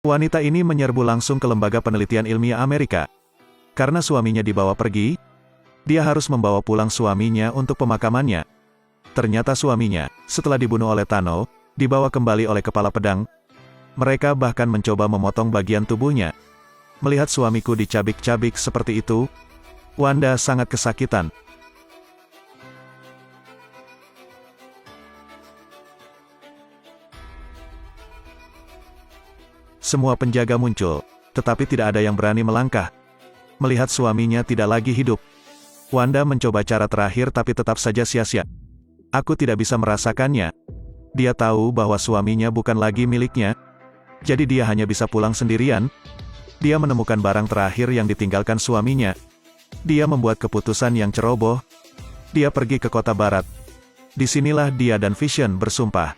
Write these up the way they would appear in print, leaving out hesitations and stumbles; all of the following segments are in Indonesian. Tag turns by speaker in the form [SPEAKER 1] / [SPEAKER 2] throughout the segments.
[SPEAKER 1] Wanita ini menyerbu langsung ke lembaga penelitian ilmiah Amerika. Karena suaminya dibawa pergi, dia harus membawa pulang suaminya untuk pemakamannya. Ternyata suaminya, setelah dibunuh oleh Tano, dibawa kembali oleh kepala pedang. Mereka bahkan mencoba memotong bagian tubuhnya. Melihat suamiku dicabik-cabik seperti itu, Wanda sangat kesakitan. Semua penjaga muncul, tetapi tidak ada yang berani melangkah. Melihat suaminya tidak lagi hidup, Wanda mencoba cara terakhir tapi tetap saja sia-sia. Aku tidak bisa merasakannya. Dia tahu bahwa suaminya bukan lagi miliknya, jadi dia hanya bisa pulang sendirian. Dia menemukan barang terakhir yang ditinggalkan suaminya. Dia membuat keputusan yang ceroboh. Dia pergi ke kota barat. Disinilah dia dan Vision bersumpah.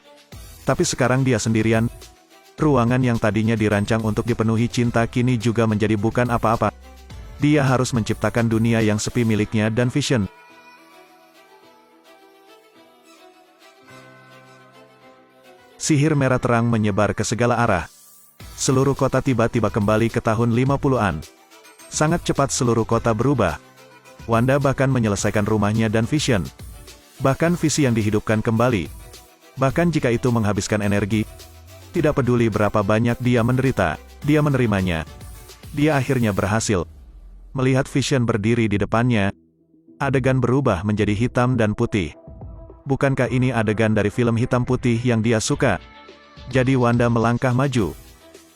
[SPEAKER 1] Tapi sekarang dia sendirian. Ruangan yang tadinya dirancang untuk dipenuhi cinta kini juga menjadi bukan apa-apa. Dia harus menciptakan dunia yang sepi miliknya dan Vision. Sihir merah terang menyebar ke segala arah. Seluruh kota tiba-tiba kembali ke tahun 50-an. Sangat cepat seluruh kota berubah. Wanda bahkan menyelesaikan rumahnya dan Vision. Bahkan visi yang dihidupkan kembali. Bahkan jika itu menghabiskan energi, tidak peduli berapa banyak dia menderita, dia menerimanya. Dia akhirnya berhasil. Melihat Vision berdiri di depannya, adegan berubah menjadi hitam dan putih. Bukankah ini adegan dari film hitam putih yang dia suka? Jadi Wanda melangkah maju.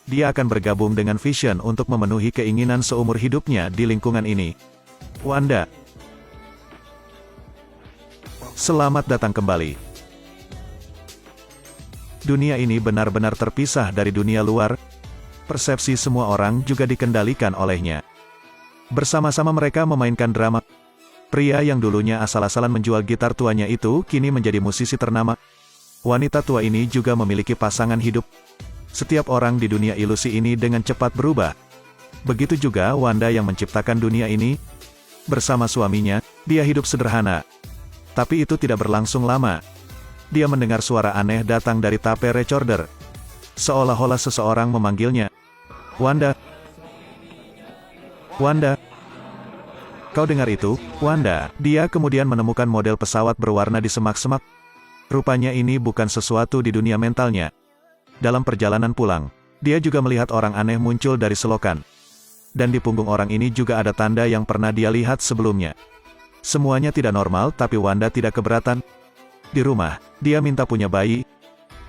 [SPEAKER 1] Dia akan bergabung dengan Vision untuk memenuhi keinginan seumur hidupnya di lingkungan ini. Wanda, selamat datang kembali. Dunia ini benar-benar terpisah dari dunia luar. Persepsi semua orang juga dikendalikan olehnya. Bersama-sama mereka memainkan drama. Pria yang dulunya asal-asalan menjual gitar tuanya itu kini menjadi musisi ternama. Wanita tua ini juga memiliki pasangan hidup. Setiap orang di dunia ilusi ini dengan cepat berubah. Begitu juga Wanda yang menciptakan dunia ini. Bersama suaminya, dia hidup sederhana. Tapi itu tidak berlangsung lama. Dia mendengar suara aneh datang dari tape recorder. Seolah-olah seseorang memanggilnya. Wanda. Wanda. Kau dengar itu, Wanda? Dia kemudian menemukan model pesawat berwarna di semak-semak. Rupanya ini bukan sesuatu di dunia mentalnya. Dalam perjalanan pulang, dia juga melihat orang aneh muncul dari selokan. Dan di punggung orang ini juga ada tanda yang pernah dia lihat sebelumnya. Semuanya tidak normal tapi Wanda tidak keberatan. Di rumah, dia minta punya bayi.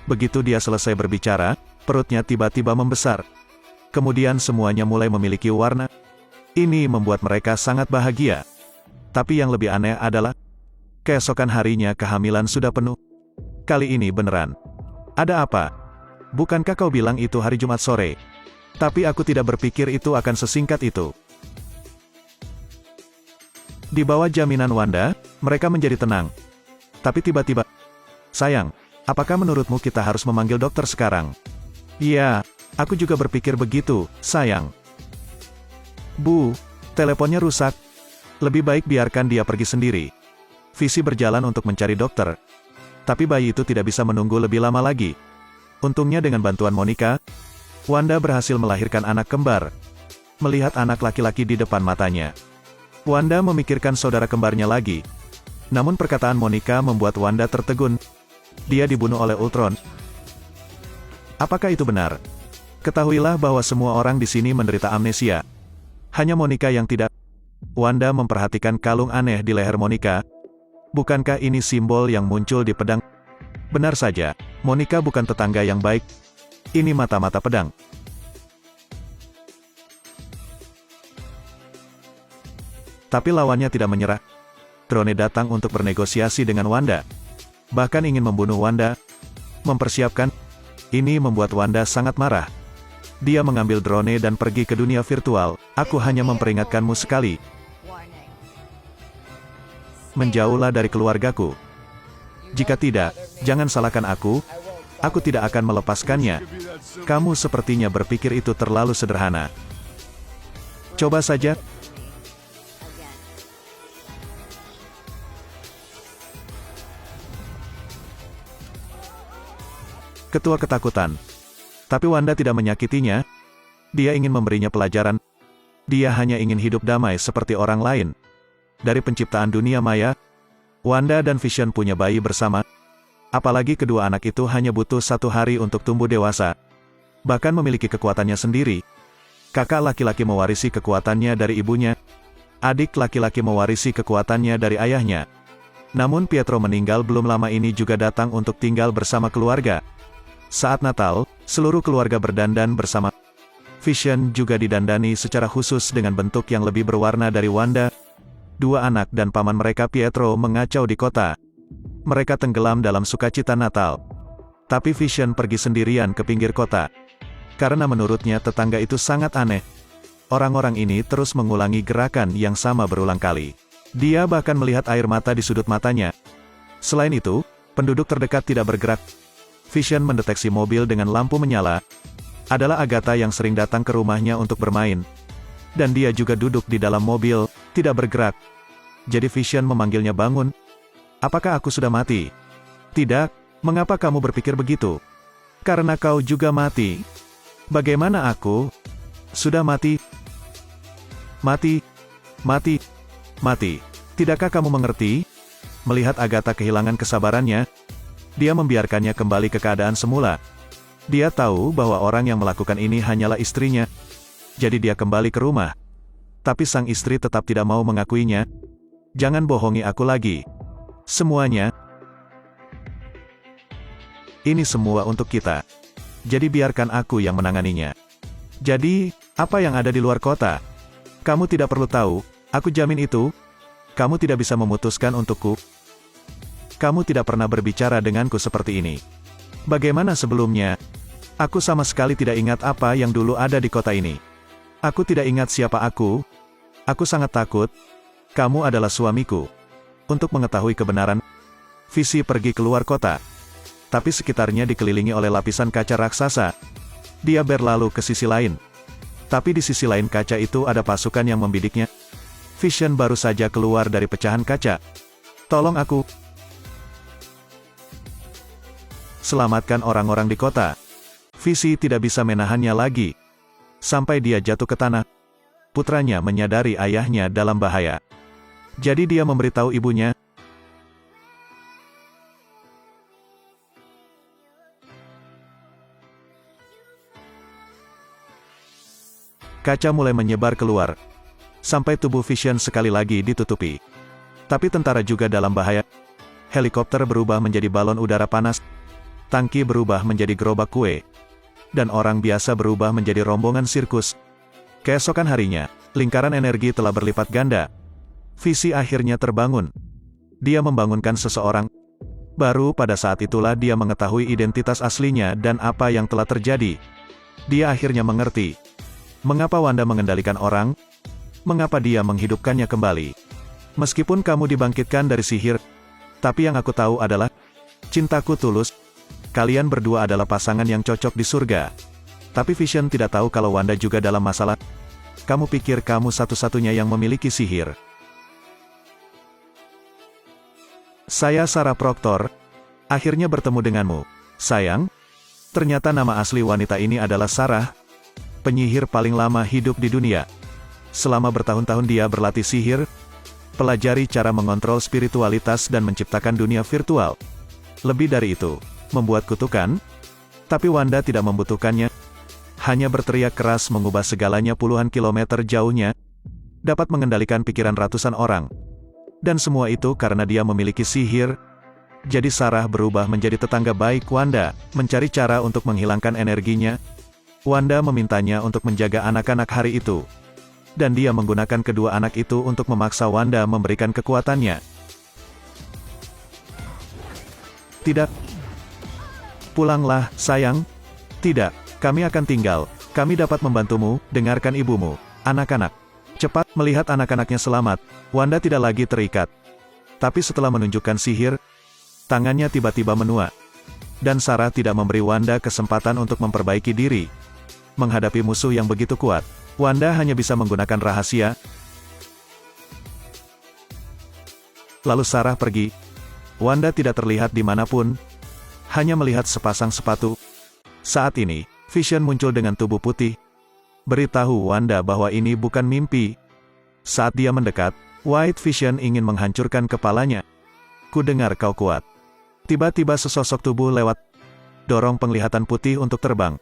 [SPEAKER 1] Begitu dia selesai berbicara, perutnya tiba-tiba membesar. Kemudian semuanya mulai memiliki warna. Ini membuat mereka sangat bahagia. Tapi yang lebih aneh adalah, keesokan harinya kehamilan sudah penuh. Kali ini beneran. Ada apa? Bukankah kau bilang itu hari Jumat sore? Tapi aku tidak berpikir itu akan sesingkat itu. Di bawah jaminan Wanda, mereka menjadi tenang. Tapi tiba-tiba, sayang, apakah menurutmu kita harus memanggil dokter sekarang? Iya, aku juga berpikir begitu, sayang. Bu, teleponnya rusak. Lebih baik biarkan dia pergi sendiri. Visi berjalan untuk mencari dokter. Tapi bayi itu tidak bisa menunggu lebih lama lagi. Untungnya dengan bantuan Monica, Wanda berhasil melahirkan anak kembar. Melihat anak laki-laki di depan matanya, Wanda memikirkan saudara kembarnya lagi. Namun perkataan Monica membuat Wanda tertegun. Dia dibunuh oleh Ultron. Apakah itu benar? Ketahuilah bahwa semua orang di sini menderita amnesia. Hanya Monica yang tidak. Wanda memperhatikan kalung aneh di leher Monica. Bukankah ini simbol yang muncul di pedang? Benar saja, Monica bukan tetangga yang baik. Ini mata-mata pedang. Tapi lawannya tidak menyerah. Drone datang untuk bernegosiasi dengan Wanda. Bahkan ingin membunuh Wanda. Mempersiapkan. Ini membuat Wanda sangat marah. Dia mengambil drone dan pergi ke dunia virtual. Aku hanya memperingatkanmu sekali. Menjauhlah dari keluargaku. Jika tidak, jangan salahkan aku. Aku tidak akan melepaskannya. Kamu sepertinya berpikir itu terlalu sederhana. Coba saja. Ketua ketakutan. Tapi Wanda tidak menyakitinya. Dia ingin memberinya pelajaran. Dia hanya ingin hidup damai seperti orang lain. Dari penciptaan dunia maya, Wanda dan Vision punya bayi bersama. Apalagi kedua anak itu hanya butuh 1 hari untuk tumbuh dewasa. Bahkan memiliki kekuatannya sendiri. Kakak laki-laki mewarisi kekuatannya dari ibunya. Adik laki-laki mewarisi kekuatannya dari ayahnya. Namun Pietro meninggal belum lama ini juga datang untuk tinggal bersama keluarga. Saat Natal, seluruh keluarga berdandan bersama. Vision juga didandani secara khusus dengan bentuk yang lebih berwarna dari Wanda. 2 anak dan paman mereka Pietro mengacau di kota. Mereka tenggelam dalam sukacita Natal. Tapi Vision pergi sendirian ke pinggir kota. Karena menurutnya tetangga itu sangat aneh. Orang-orang ini terus mengulangi gerakan yang sama berulang kali. Dia bahkan melihat air mata di sudut matanya. Selain itu, penduduk terdekat tidak bergerak. Vision mendeteksi mobil dengan lampu menyala. Adalah Agatha yang sering datang ke rumahnya untuk bermain. Dan dia juga duduk di dalam mobil, tidak bergerak. Jadi Vision memanggilnya, bangun. Apakah aku sudah mati? Tidak, mengapa kamu berpikir begitu? Karena kau juga mati. Bagaimana aku? Sudah mati. Mati. Mati. Mati. Tidakkah kamu mengerti? Melihat Agatha kehilangan kesabarannya, dia membiarkannya kembali ke keadaan semula. Dia tahu bahwa orang yang melakukan ini hanyalah istrinya. Jadi dia kembali ke rumah. Tapi sang istri tetap tidak mau mengakuinya. Jangan bohongi aku lagi. Semuanya. Ini semua untuk kita. Jadi biarkan aku yang menanganinya. Jadi, apa yang ada di luar kota? Kamu tidak perlu tahu, aku jamin itu. Kamu tidak bisa memutuskan untukku. Kamu tidak pernah berbicara denganku seperti ini. Bagaimana sebelumnya? Aku sama sekali tidak ingat apa yang dulu ada di kota ini. Aku tidak ingat siapa aku. Aku sangat takut. Kamu adalah suamiku. Untuk mengetahui kebenaran, Visi pergi keluar kota. Tapi sekitarnya dikelilingi oleh lapisan kaca raksasa. Dia berlalu ke sisi lain. Tapi di sisi lain kaca itu ada pasukan yang membidiknya. Vision baru saja keluar dari pecahan kaca. Tolong aku. Selamatkan orang-orang di kota. Visi tidak bisa menahannya lagi. Sampai dia jatuh ke tanah. Putranya menyadari ayahnya dalam bahaya. Jadi dia memberitahu ibunya. Kaca mulai menyebar keluar. Sampai tubuh Vision sekali lagi ditutupi. Tapi tentara juga dalam bahaya. Helikopter berubah menjadi balon udara panas. Tangki berubah menjadi gerobak kue. Dan orang biasa berubah menjadi rombongan sirkus. Keesokan harinya, lingkaran energi telah berlipat ganda. Visi akhirnya terbangun. Dia membangunkan seseorang. Baru pada saat itulah dia mengetahui identitas aslinya dan apa yang telah terjadi. Dia akhirnya mengerti. Mengapa Wanda mengendalikan orang? Mengapa dia menghidupkannya kembali? Meskipun kamu dibangkitkan dari sihir, tapi yang aku tahu adalah, cintaku tulus. Kalian berdua adalah pasangan yang cocok di surga. Tapi Vision tidak tahu kalau Wanda juga dalam masalah. Kamu pikir kamu satu-satunya yang memiliki sihir. Saya Sarah Proctor. Akhirnya bertemu denganmu. Sayang, ternyata nama asli wanita ini adalah Sarah. Penyihir paling lama hidup di dunia. Selama bertahun-tahun dia berlatih sihir, pelajari cara mengontrol spiritualitas dan menciptakan dunia virtual. Lebih dari itu, membuat kutukan. Tapi Wanda tidak membutuhkannya. Hanya berteriak keras mengubah segalanya puluhan kilometer jauhnya. Dapat mengendalikan pikiran ratusan orang. Dan semua itu karena dia memiliki sihir. Jadi Sarah berubah menjadi tetangga baik Wanda, mencari cara untuk menghilangkan energinya. Wanda memintanya untuk menjaga anak-anak hari itu. Dan dia menggunakan kedua anak itu untuk memaksa Wanda memberikan kekuatannya. Tidak. Pulanglah, sayang. Tidak, kami akan tinggal. Kami dapat membantumu, dengarkan ibumu. Anak-anak. Cepat, melihat anak-anaknya selamat, Wanda tidak lagi terikat. Tapi setelah menunjukkan sihir, tangannya tiba-tiba menua. Dan Sarah tidak memberi Wanda kesempatan untuk memperbaiki diri. Menghadapi musuh yang begitu kuat, Wanda hanya bisa menggunakan rahasia. Lalu Sarah pergi. Wanda tidak terlihat dimanapun. Hanya melihat sepasang sepatu. Saat ini, Vision muncul dengan tubuh putih. Beritahu Wanda bahwa ini bukan mimpi. Saat dia mendekat, White Vision ingin menghancurkan kepalanya. Ku dengar kau kuat. Tiba-tiba sesosok tubuh lewat, dorong penglihatan putih untuk terbang.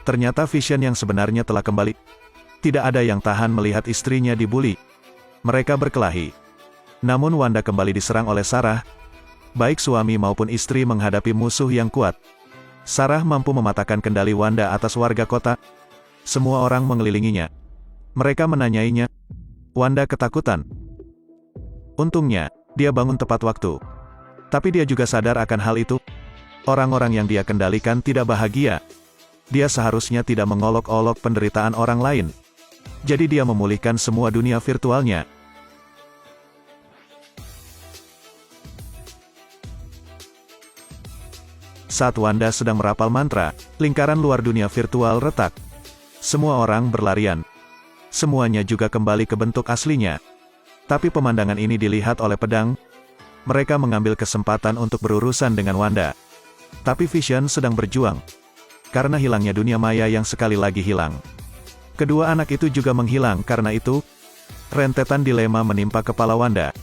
[SPEAKER 1] Ternyata Vision yang sebenarnya telah kembali. Tidak ada yang tahan melihat istrinya dibuli. Mereka berkelahi. Namun Wanda kembali diserang oleh Sarah. Baik suami maupun istri menghadapi musuh yang kuat. Sarah mampu mematahkan kendali Wanda atas warga kota. Semua orang mengelilinginya. Mereka menanyainya. Wanda ketakutan. Untungnya, dia bangun tepat waktu. Tapi dia juga sadar akan hal itu. Orang-orang yang dia kendalikan tidak bahagia. Dia seharusnya tidak mengolok-olok penderitaan orang lain. Jadi dia memulihkan semua dunia virtualnya. Saat Wanda sedang merapal mantra, lingkaran luar dunia virtual retak. Semua orang berlarian. Semuanya juga kembali ke bentuk aslinya. Tapi pemandangan ini dilihat oleh pedang. Mereka mengambil kesempatan untuk berurusan dengan Wanda. Tapi Vision sedang berjuang. Karena hilangnya dunia maya yang sekali lagi hilang. Kedua anak itu juga menghilang karena itu. Rentetan dilema menimpa kepala Wanda.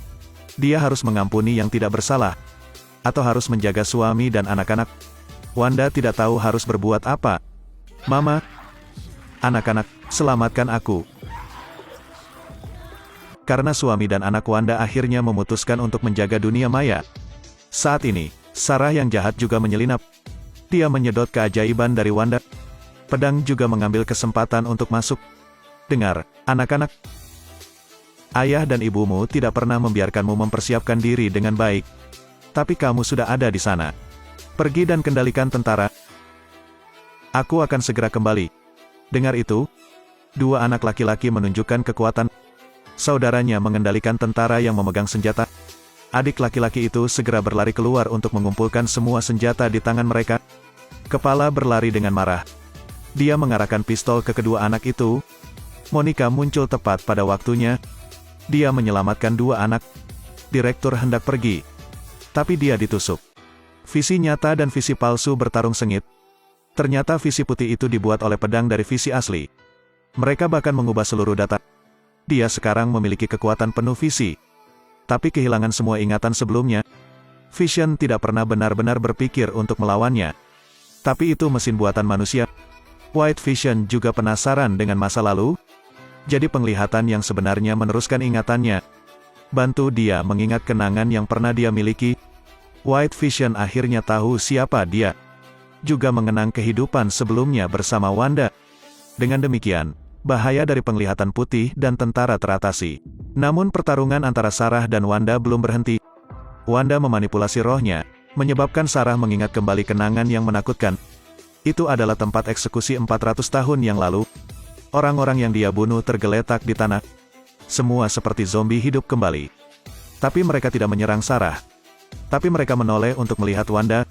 [SPEAKER 1] Dia harus mengampuni yang tidak bersalah. Atau harus menjaga suami dan anak-anak. Wanda tidak tahu harus berbuat apa. Mama, anak-anak, selamatkan aku. Karena suami dan anak Wanda akhirnya memutuskan untuk menjaga dunia maya. Saat ini, Sarah yang jahat juga menyelinap. Dia menyedot keajaiban dari Wanda. Pedang juga mengambil kesempatan untuk masuk. Dengar, anak-anak. Ayah dan ibumu tidak pernah membiarkanmu mempersiapkan diri dengan baik. Tapi kamu sudah ada di sana. Pergi dan kendalikan tentara. Aku akan segera kembali. Dengar itu, dua anak laki-laki menunjukkan kekuatan. Saudaranya mengendalikan tentara yang memegang senjata. Adik laki-laki itu segera berlari keluar untuk mengumpulkan semua senjata di tangan mereka. Kepala berlari dengan marah. Dia mengarahkan pistol ke kedua anak itu. Monica muncul tepat pada waktunya. Dia menyelamatkan dua anak. Direktur hendak pergi. Tapi dia ditusuk. Visi nyata dan visi palsu bertarung sengit. Ternyata visi putih itu dibuat oleh pedang dari visi asli. Mereka bahkan mengubah seluruh data. Dia sekarang memiliki kekuatan penuh visi. Tapi kehilangan semua ingatan sebelumnya. Vision tidak pernah benar-benar berpikir untuk melawannya. Tapi itu mesin buatan manusia. White Vision juga penasaran dengan masa lalu. Jadi penglihatan yang sebenarnya meneruskan ingatannya. Bantu dia mengingat kenangan yang pernah dia miliki. White Vision akhirnya tahu siapa dia. Juga mengenang kehidupan sebelumnya bersama Wanda. Dengan demikian, bahaya dari penglihatan putih dan tentara teratasi. Namun pertarungan antara Sarah dan Wanda belum berhenti. Wanda memanipulasi rohnya, menyebabkan Sarah mengingat kembali kenangan yang menakutkan. Itu adalah tempat eksekusi 400 tahun yang lalu. Orang-orang yang dia bunuh tergeletak di tanah. Semua seperti zombie hidup kembali. Tapi mereka tidak menyerang Sarah. Tapi mereka menoleh untuk melihat Wanda.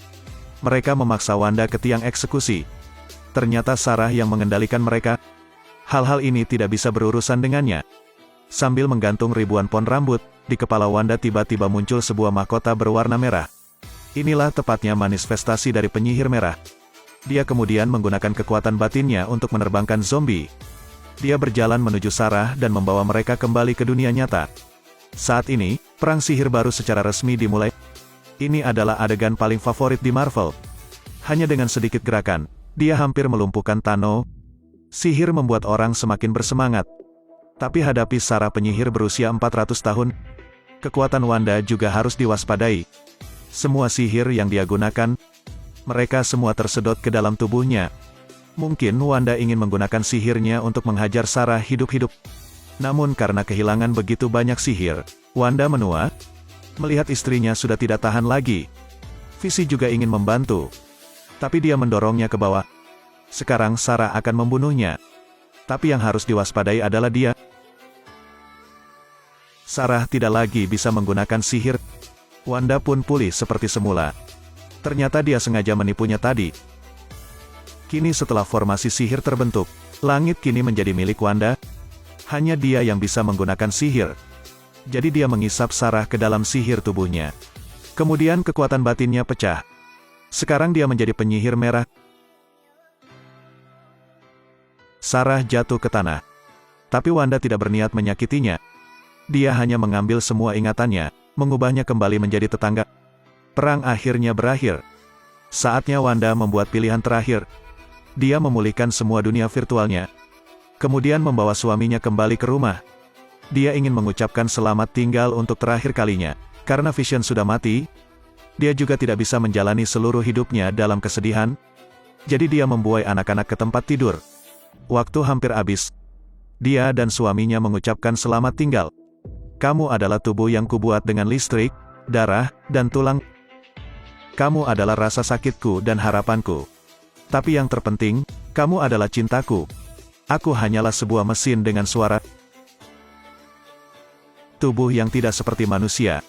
[SPEAKER 1] Mereka memaksa Wanda ke tiang eksekusi. Ternyata Sarah yang mengendalikan mereka. Hal-hal ini tidak bisa berurusan dengannya. Sambil menggantung ribuan pon rambut, di kepala Wanda tiba-tiba muncul sebuah mahkota berwarna merah. Inilah tepatnya manifestasi dari penyihir merah. Dia kemudian menggunakan kekuatan batinnya untuk menerbangkan zombie. Dia berjalan menuju Sarah dan membawa mereka kembali ke dunia nyata. Saat ini, perang sihir baru secara resmi dimulai. Ini adalah adegan paling favorit di Marvel. Hanya dengan sedikit gerakan, dia hampir melumpuhkan Thanos. Sihir membuat orang semakin bersemangat. Tapi hadapi Sarah penyihir berusia 400 tahun, kekuatan Wanda juga harus diwaspadai. Semua sihir yang dia gunakan, mereka semua tersedot ke dalam tubuhnya. Mungkin Wanda ingin menggunakan sihirnya untuk menghajar Sarah hidup-hidup. Namun karena kehilangan begitu banyak sihir, Wanda menua. Melihat istrinya sudah tidak tahan lagi. Visi juga ingin membantu. Tapi dia mendorongnya ke bawah. Sekarang Sarah akan membunuhnya. Tapi yang harus diwaspadai adalah dia. Sarah tidak lagi bisa menggunakan sihir. Wanda pun pulih seperti semula. Ternyata dia sengaja menipunya tadi. Kini setelah formasi sihir terbentuk, langit kini menjadi milik Wanda. Hanya dia yang bisa menggunakan sihir. Jadi dia mengisap Sarah ke dalam sihir tubuhnya. Kemudian kekuatan batinnya pecah. Sekarang dia menjadi penyihir merah. Sarah jatuh ke tanah. Tapi Wanda tidak berniat menyakitinya. Dia hanya mengambil semua ingatannya, mengubahnya kembali menjadi tetangga. Perang akhirnya berakhir. Saatnya Wanda membuat pilihan terakhir. Dia memulihkan semua dunia virtualnya. Kemudian membawa suaminya kembali ke rumah. Dia ingin mengucapkan selamat tinggal untuk terakhir kalinya. Karena Vision sudah mati, dia juga tidak bisa menjalani seluruh hidupnya dalam kesedihan. Jadi dia membuai anak-anak ke tempat tidur. Waktu hampir habis. Dia dan suaminya mengucapkan selamat tinggal. Kamu adalah tubuh yang kubuat dengan listrik, darah, dan tulang. Kamu adalah rasa sakitku dan harapanku. Tapi yang terpenting, kamu adalah cintaku. Aku hanyalah sebuah mesin dengan suara. Tubuh yang tidak seperti manusia.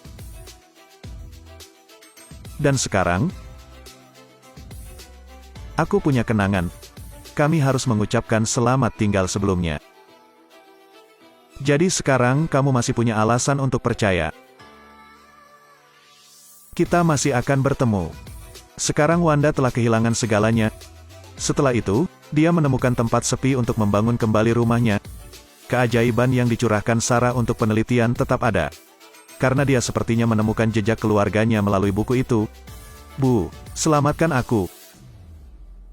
[SPEAKER 1] Dan sekarang, aku punya kenangan. Kami harus mengucapkan selamat tinggal sebelumnya. Jadi sekarang kamu masih punya alasan untuk percaya. Kita masih akan bertemu. Sekarang Wanda telah kehilangan segalanya. Setelah itu, dia menemukan tempat sepi untuk membangun kembali rumahnya. Keajaiban yang dicurahkan Sarah untuk penelitian tetap ada. Karena dia sepertinya menemukan jejak keluarganya melalui buku itu. Bu, selamatkan aku.